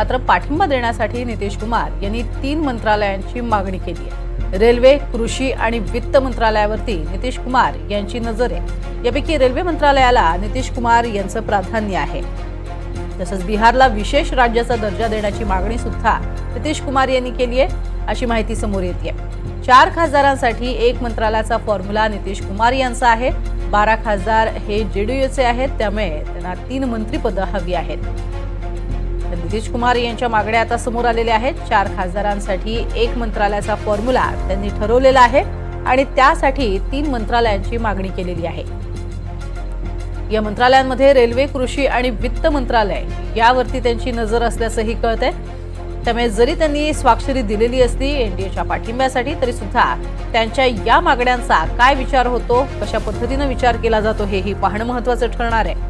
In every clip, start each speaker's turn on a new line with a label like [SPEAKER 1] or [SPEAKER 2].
[SPEAKER 1] मात्र पाठिंबा देण्यासाठी नितीश कुमार यांनी 3 मंत्रालयांची मागणी केली आहे। रेल्वे, कृषी आणि वित्त मंत्रालयावरती नितीश कुमार यांची नजर आहे। यापैकी रेल्वे मंत्रालयाला नितीश कुमार यांचं प्राधान्य आहे। तसंच बिहारला विशेष राज्याचा दर्जा देण्याची मागणी सुद्धा नितीश कुमार यांनी केली आहे, अशी माहिती समोर येते। 4 खासदारांसाठी 1 मंत्रालयाचा फॉर्म्युला नितीश कुमार यांचा आहे। 12 खासदार हे जेडीयूचे आहेत, त्यामुळे त्यांना 3 मंत्रिपदं हवी आहेत। नितीश कुमार यांच्या मागण्या आता समोर आलेल्या आहेत। 4 खासदारांसाठी 1 मंत्रालयाचा फॉर्म्युला त्यांनी ठरवलेला आहे आणि त्यासाठी 3 मंत्रालयांची मागणी केलेली आहे। या मंत्रालयांमध्ये रेल्वे, कृषी आणि वित्त मंत्रालय यावरती त्यांची नजर असल्याचंही कळतंय। त्यामुळे जरी त्यांनी स्वाक्षरी दिलेली असली एनडीएच्या पाठिंब्यासाठी, तरी सुद्धा त्यांच्या या मागण्यांचा काय विचार होतो, कशा पद्धतीने विचार केला जातो हेही पाहणं महत्त्वाचं ठरणार आहे।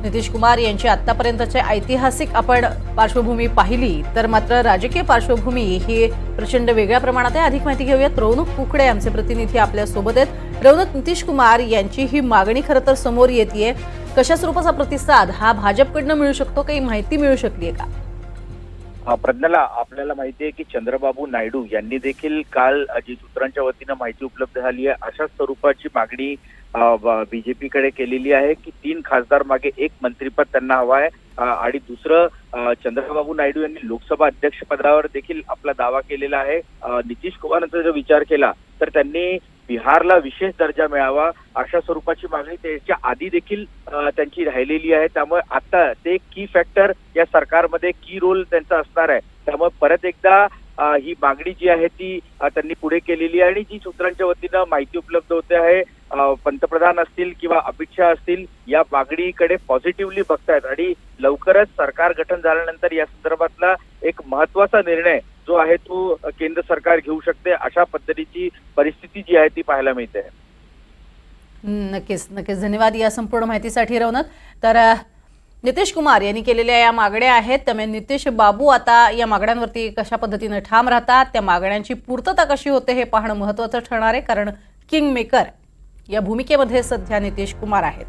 [SPEAKER 1] नितीश कुमार यांची आतापर्यंतची ऐतिहासिक आपण पार्श्वभूमी पाहिली तर मात्र राजकीय पार्श्वभूमी ही प्रचंड वेगळ्या प्रमाणात आहे। अधिक माहिती घेऊयात। रौनक कुकडे आमचे प्रतिनिधी आपल्या सोबत आहेत। रौनक, नितीश कुमार यांची ही मागणी खरं तर समोर येतेय, कशा स्वरूपाचा प्रतिसाद हा भाजपकडनं मिळू शकतो, काही माहिती मिळू शकली आहे का?
[SPEAKER 2] प्रज्ञाला, आपल्याला माहिती आहे की चंद्रबाबू नायडू यांनी देखील काल जी सूत्रांच्या वतीनं माहिती उपलब्ध झाली आहे अशाच स्वरूपाची मागणी बीजेपीकडे केलेली आहे की 3 खासदार मागे 1 मंत्रिपद त्यांना हवं आहे। आणि दुसरं, चंद्रबाबू नायडू यांनी लोकसभा अध्यक्ष पदावर देखील आपला दावा केलेला आहे। नितीश कुमारांचा जर विचार केला तर त्यांनी बिहारला विशेष दर्जा मिळावा अशा स्वरूपाची मागणी त्याच्या आधी देखील त्यांची राहिलेली आहे। त्यामुळे आता ते की फॅक्टर या सरकारमध्ये की रोल त्यांचा असणार आहे। त्यामुळे परत एकदा ही मागणी जी आहे ती त्यांनी पुढे केलेली आहे आणि जी सूत्रांच्या वतीनं माहिती उपलब्ध होते आहे, पंतप्रधान असतील किंवा अमित शहा असतील या मागणीकडे पॉझिटिव्हली बघतायत आणि लवकरच सरकार गठन झाल्यानंतर या संदर्भातला एक महत्वाचा निर्णय जो आहे तो केंद्र सरकार घेऊ शकते, अशा पद्धतीची परिस्थिती जी आहे ती पाहायला मिळते।
[SPEAKER 1] नक्कीच नक्कीच धन्यवाद या संपूर्ण माहितीसाठी रौनक। तर नितीश कुमार यांनी केलेल्या या मागण्या आहेत, त्यामुळे नितीश बाबू आता या मागण्यांवरती कशा पद्धतीने ठाम राहतात, त्या मागण्यांची पूर्तता कशी होते हे पाहणं महत्त्वाचं ठरणार आहे, कारण किंग मेकर या भूमिकेमध्ये सध्या नितीश कुमार आहेत।